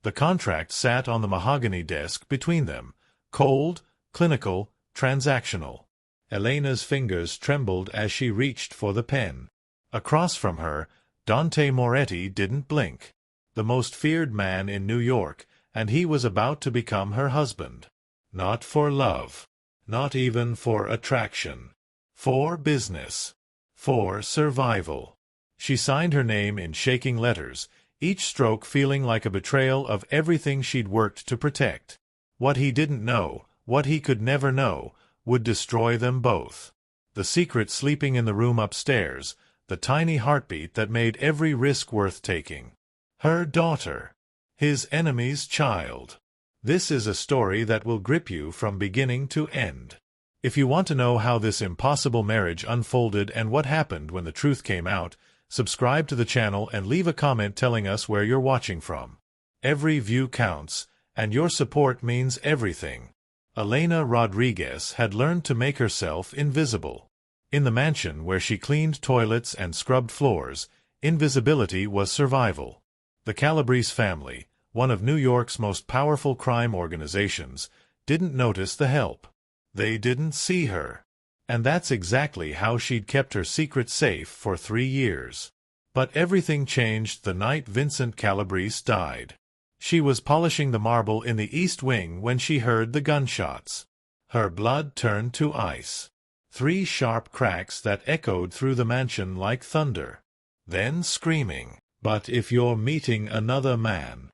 The contract sat on the mahogany desk between them, cold, clinical, transactional. Elena's fingers trembled as she reached for the pen. Across from her, Dante Moretti didn't blink. The most feared man in New York, and he was about to become her husband. Not for love. Not even for attraction. For business. For survival. She signed her name in shaking letters, each stroke feeling like a betrayal of everything she'd worked to protect. What he didn't know, what he could never know, would destroy them both. The secret sleeping in the room upstairs, the tiny heartbeat that made every risk worth taking. Her daughter. His enemy's child. This is a story that will grip you from beginning to end. If you want to know how this impossible marriage unfolded and what happened when the truth came out, subscribe to the channel and leave a comment telling us where you're watching from. Every view counts, and your support means everything. Elena Rodriguez had learned to make herself invisible. In the mansion where she cleaned toilets and scrubbed floors, invisibility was survival. The Calabrese family, one of New York's most powerful crime organizations, didn't notice the help. They didn't see her. And that's exactly how she'd kept her secret safe for 3 years. But everything changed the night Vincent Calabrese died. She was polishing the marble in the East Wing when she heard the gunshots. Her blood turned to ice. 3 sharp cracks that echoed through the mansion like thunder. Then screaming, "But if you're meeting another man."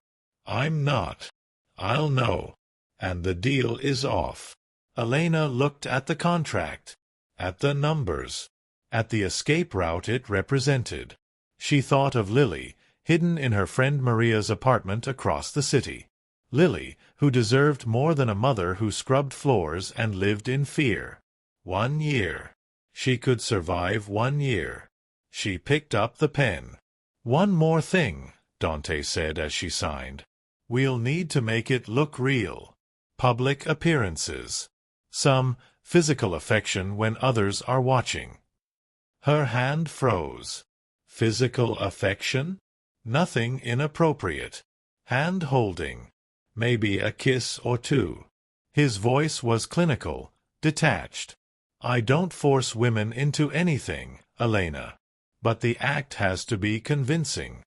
"I'm not. I'll know. And the deal is off." Elena looked at the contract, at the numbers, at the escape route it represented. She thought of Lily, hidden in her friend Maria's apartment across the city. Lily, who deserved more than a mother who scrubbed floors and lived in fear. 1 year. She could survive 1 year. She picked up the pen. "One more thing," Dante said as she signed. "We'll need to make it look real. Public appearances. Some physical affection when others are watching." Her hand froze. Physical affection? Nothing inappropriate. Hand-holding. Maybe a kiss or two. His voice was clinical, detached. "I don't force women into anything, Elena. But the act has to be convincing."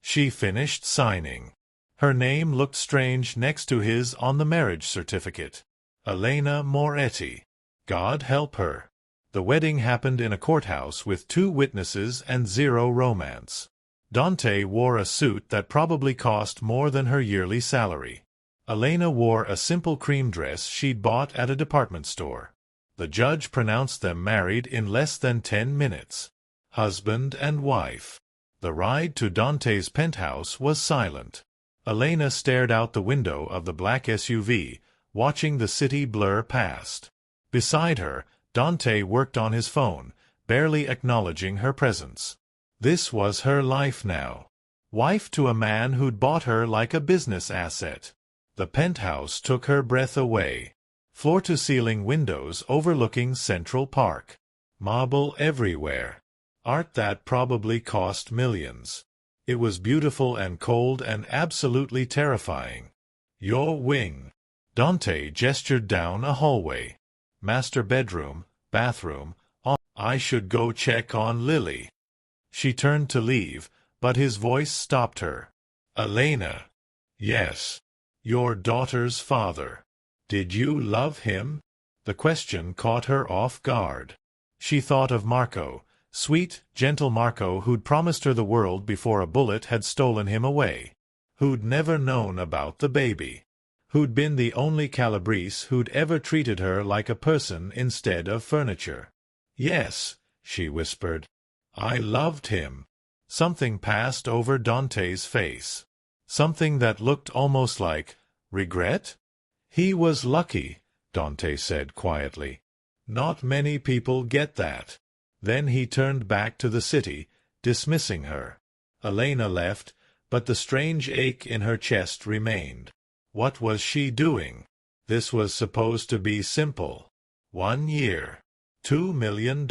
She finished signing. Her name looked strange next to his on the marriage certificate. Elena Moretti. God help her. The wedding happened in a courthouse with 2 witnesses and 0 romance. Dante wore a suit that probably cost more than her yearly salary. Elena wore a simple cream dress she'd bought at a department store. The judge pronounced them married in less than 10 minutes. Husband and wife. The ride to Dante's penthouse was silent. Elena stared out the window of the black SUV, watching the city blur past. Beside her, Dante worked on his phone, barely acknowledging her presence. This was her life now. Wife to a man who'd bought her like a business asset. The penthouse took her breath away. Floor-to-ceiling windows overlooking Central Park. Marble everywhere. Art that probably cost millions. It was beautiful and cold and absolutely terrifying. "Your wing." Dante gestured down a hallway. "Master bedroom, bathroom, I should go check on Lily." She turned to leave, but his voice stopped her. "Elena." "Yes. Your daughter's father. Did you love him?" The question caught her off guard. She thought of Marco, sweet, gentle Marco who'd promised her the world before a bullet had stolen him away. Who'd never known about the baby. Who'd been the only Calabrese who'd ever treated her like a person instead of furniture. "Yes," she whispered. "I loved him." Something passed over Dante's face. Something that looked almost like regret? "He was lucky," Dante said quietly. "Not many people get that." Then he turned back to the city, dismissing her. Elena left, but the strange ache in her chest remained. What was she doing? This was supposed to be simple. 1 year. $2 million.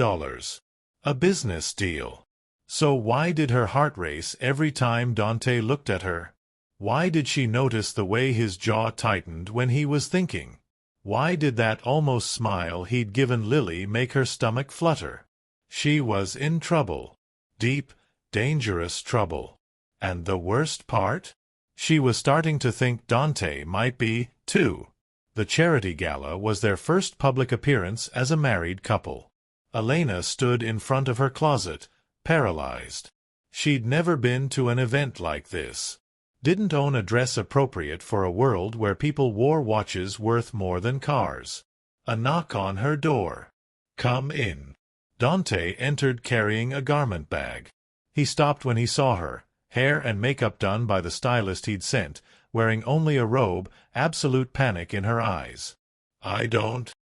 A business deal. So why did her heart race every time Dante looked at her? Why did she notice the way his jaw tightened when he was thinking? Why did that almost smile he'd given Lily make her stomach flutter? She was in trouble. Deep, dangerous trouble. And the worst part? She was starting to think Dante might be, too. The charity gala was their first public appearance as a married couple. Elena stood in front of her closet, paralyzed. She'd never been to an event like this. Didn't own a dress appropriate for a world where people wore watches worth more than cars. A knock on her door. "Come in." Dante entered carrying a garment bag. He stopped when he saw her, hair and makeup done by the stylist he'd sent, wearing only a robe, absolute panic in her eyes. I don't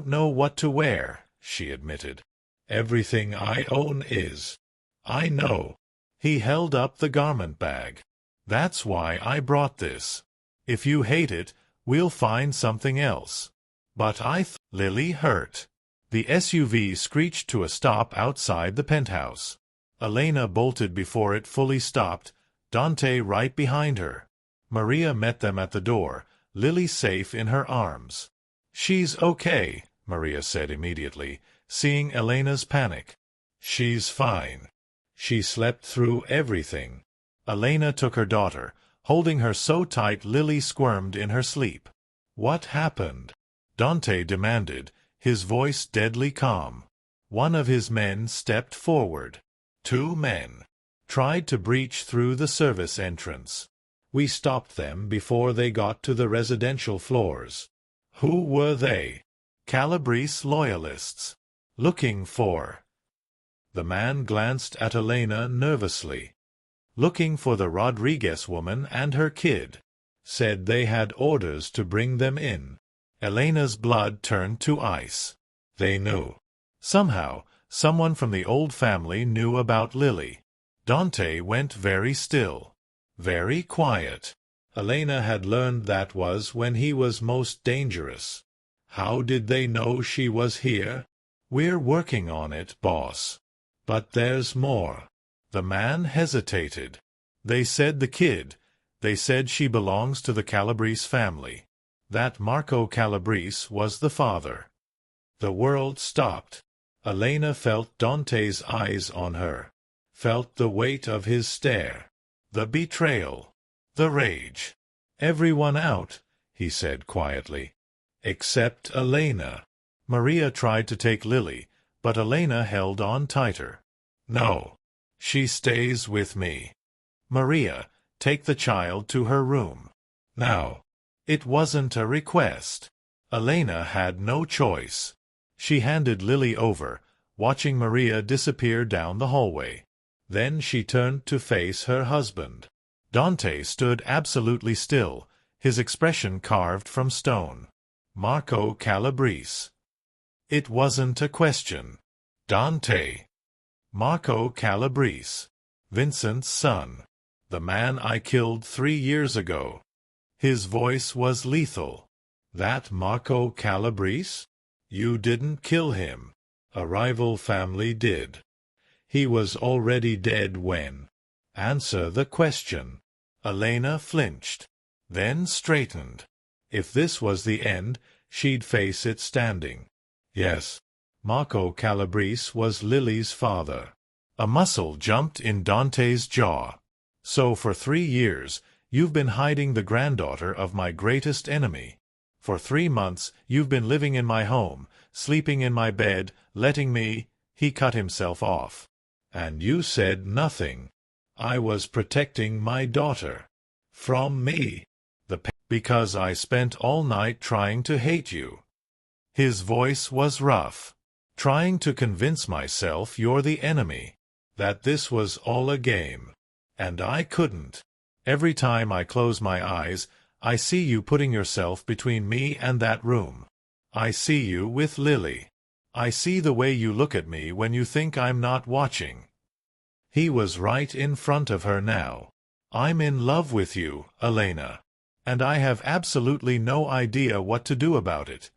know what to wear," she admitted. "Everything I own is." "I know." He held up the garment bag. "That's why I brought this. If you hate it, we'll find something else." "But Lily hurt." The SUV screeched to a stop outside the penthouse. Elena bolted before it fully stopped, Dante right behind her. Maria met them at the door, Lily safe in her arms. "She's okay," Maria said immediately, seeing Elena's panic. "She's fine. She slept through everything." Elena took her daughter, holding her so tight Lily squirmed in her sleep. "What happened?" Dante demanded, his voice deadly calm. One of his men stepped forward. 2 men. Tried to breach through the service entrance. We stopped them before they got to the residential floors. "Who were they?" "Calabrese loyalists. Looking for—" The man glanced at Elena nervously. "Looking for the Rodriguez woman and her kid. Said they had orders to bring them in." Elena's blood turned to ice. They knew. Somehow, someone from the old family knew about Lily. Dante went very still. Very quiet. Elena had learned that was when he was most dangerous. "How did they know she was here?" "We're working on it, boss." "But there's more." The man hesitated. "They said the kid. They said she belongs to the Calabrese family. That Marco Calabrese was the father." The world stopped. Elena felt Dante's eyes on her. Felt the weight of his stare. The betrayal. The rage. "Everyone out," he said quietly. "Except Elena." Maria tried to take Lily, but Elena held on tighter. "No. She stays with me." "Maria, take the child to her room." "Now." It wasn't a request. Elena had no choice. She handed Lily over, watching Maria disappear down the hallway. Then she turned to face her husband. Dante stood absolutely still, his expression carved from stone. Marco Calabrese. It wasn't a question. Dante. Marco Calabrese. Vincent's son. The man I killed 3 years ago. His voice was lethal. "That Marco Calabrese? You didn't kill him. A rival family did. He was already dead when—" "Answer the question." Elena flinched, then straightened. If this was the end, she'd face it standing. "Yes, Marco Calabrese was Lily's father." A muscle jumped in Dante's jaw. "So for 3 years, you've been hiding the granddaughter of my greatest enemy. For 3 months, you've been living in my home, sleeping in my bed, letting me—" He cut himself off. "And you said nothing." "I was protecting my daughter." "From me." "Because I spent all night trying to hate you." His voice was rough. "Trying to convince myself you're the enemy. That this was all a game. And I couldn't. Every time I close my eyes, I see you putting yourself between me and that room. I see you with Lily. I see the way you look at me when you think I'm not watching." He was right in front of her now. "I'm in love with you, Elena. And I have absolutely no idea what to do about it."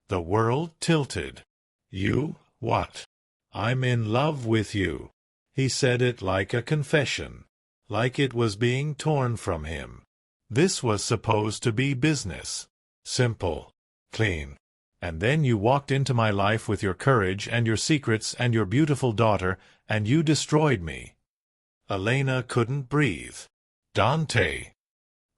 The world tilted. "You, what?" "I'm in love with you." He said it like a confession. like it was being torn from him. This was supposed to be business. Simple. Clean. And then you walked into my life with your courage and your secrets and your beautiful daughter, and you destroyed me. Elena couldn't breathe. Dante.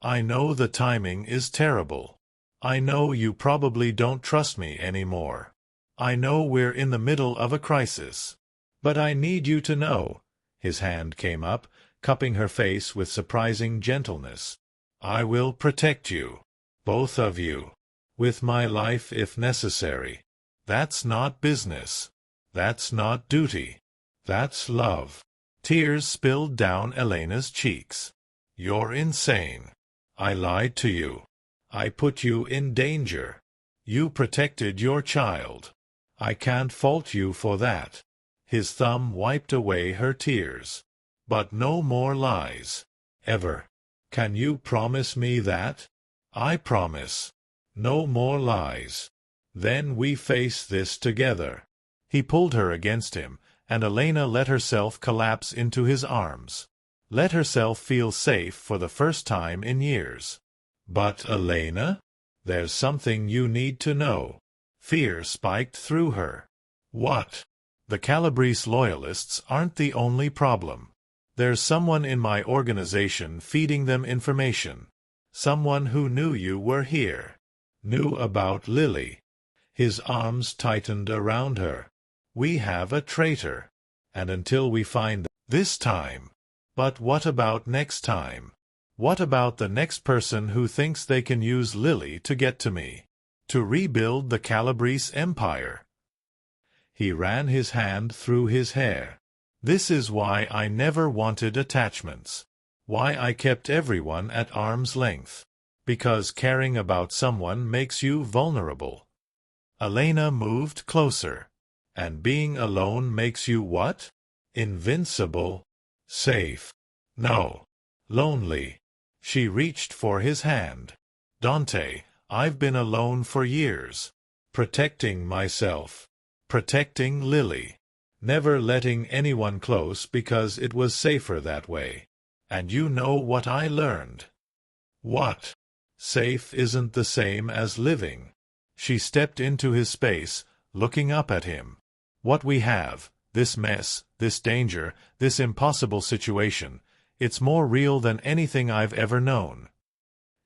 I know the timing is terrible. I know you probably don't trust me anymore. I know we're in the middle of a crisis. But I need you to know. His hand came up, cupping her face with surprising gentleness. I will protect you. Both of you. With my life if necessary. That's not business. That's not duty. That's love. Tears spilled down Elena's cheeks. You're insane. I lied to you. I put you in danger. You protected your child. I can't fault you for that. His thumb wiped away her tears. But no more lies. Ever. Can you promise me that? I promise. No more lies. Then we face this together. He pulled her against him, and Elena let herself collapse into his arms. Let herself feel safe for the first time in years. But Elena? There's something you need to know. Fear spiked through her. What? The Calabrese loyalists aren't the only problem. There's someone in my organization feeding them information. Someone who knew you were here. Knew about Lily. His arms tightened around her. We have a traitor. And until we find this time. But what about next time? What about the next person who thinks they can use Lily to get to me? To rebuild the Calabrese empire? He ran his hand through his hair. This is why I never wanted attachments. Why I kept everyone at arm's length. Because caring about someone makes you vulnerable. Elena moved closer. And being alone makes you what? Invincible. Safe. No. Lonely. She reached for his hand. Dante, I've been alone for years. Protecting myself. Protecting Lily. Never letting anyone close because it was safer that way. And you know what I learned? What? Safe isn't the same as living. She stepped into his space, looking up at him. What we have, this mess, this danger, this impossible situation, it's more real than anything I've ever known.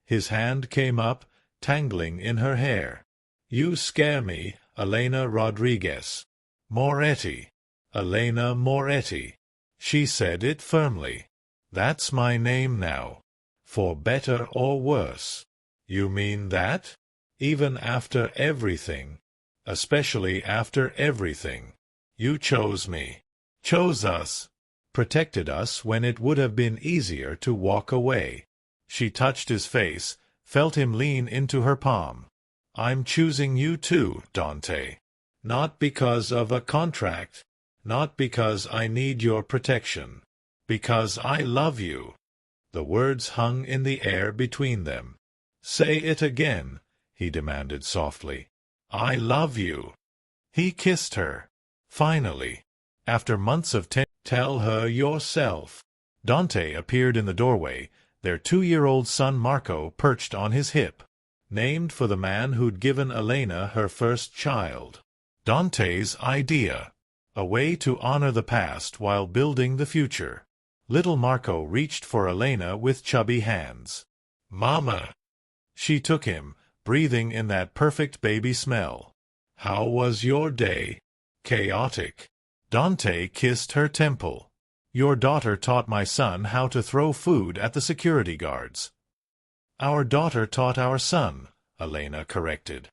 His hand came up, tangling in her hair. You scare me, Elena Rodriguez. Moretti. Elena Moretti. She said it firmly. That's my name now. For better or worse. You mean that? Even after everything. Especially after everything. You chose me. Chose us. Protected us when it would have been easier to walk away. She touched his face, felt him lean into her palm. I'm choosing you too, Dante. Not because of a contract. Not because I need your protection. Because I love you. The words hung in the air between them. Say it again, he demanded softly. I love you. He kissed her. Finally. After months of tell her yourself. Dante appeared in the doorway, their 2-year-old son Marco perched on his hip. Named for the man who'd given Elena her first child. Dante's idea. A way to honor the past while building the future. Little Marco reached for Elena with chubby hands. Mama! She took him, breathing in that perfect baby smell. How was your day? Chaotic. Dante kissed her temple. Your daughter taught my son how to throw food at the security guards. Our daughter taught our son, Elena corrected.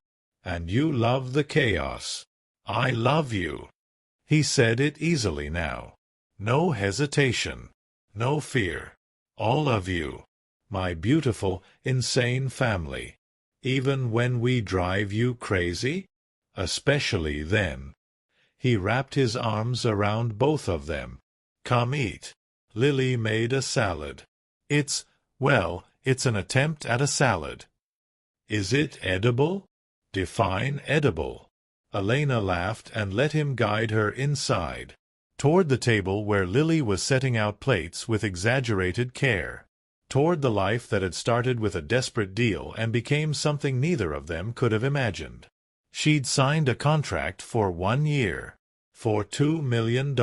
And you love the chaos. I love you. He said it easily now. No hesitation. No fear. All of you. My beautiful, insane family. Even when we drive you crazy? Especially then. He wrapped his arms around both of them. Come eat. Lily made a salad. It's an attempt at a salad. Is it edible? Define edible. Elena laughed and let him guide her inside. toward the table where Lily was setting out plates with exaggerated care, toward the life that had started with a desperate deal and became something neither of them could have imagined. She'd signed a contract for 1 year, for $2 million,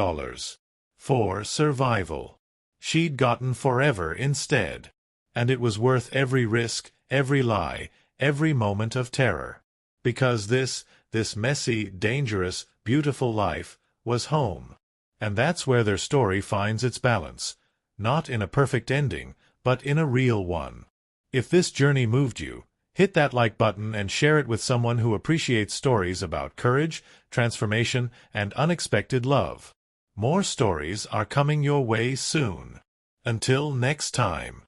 for survival. She'd gotten forever instead, and it was worth every risk, every lie, every moment of terror. Because this messy, dangerous, beautiful life was home. And that's where their story finds its balance, not in a perfect ending, but in a real one. If this journey moved you, hit that like button and share it with someone who appreciates stories about courage, transformation, and unexpected love. More stories are coming your way soon. Until next time.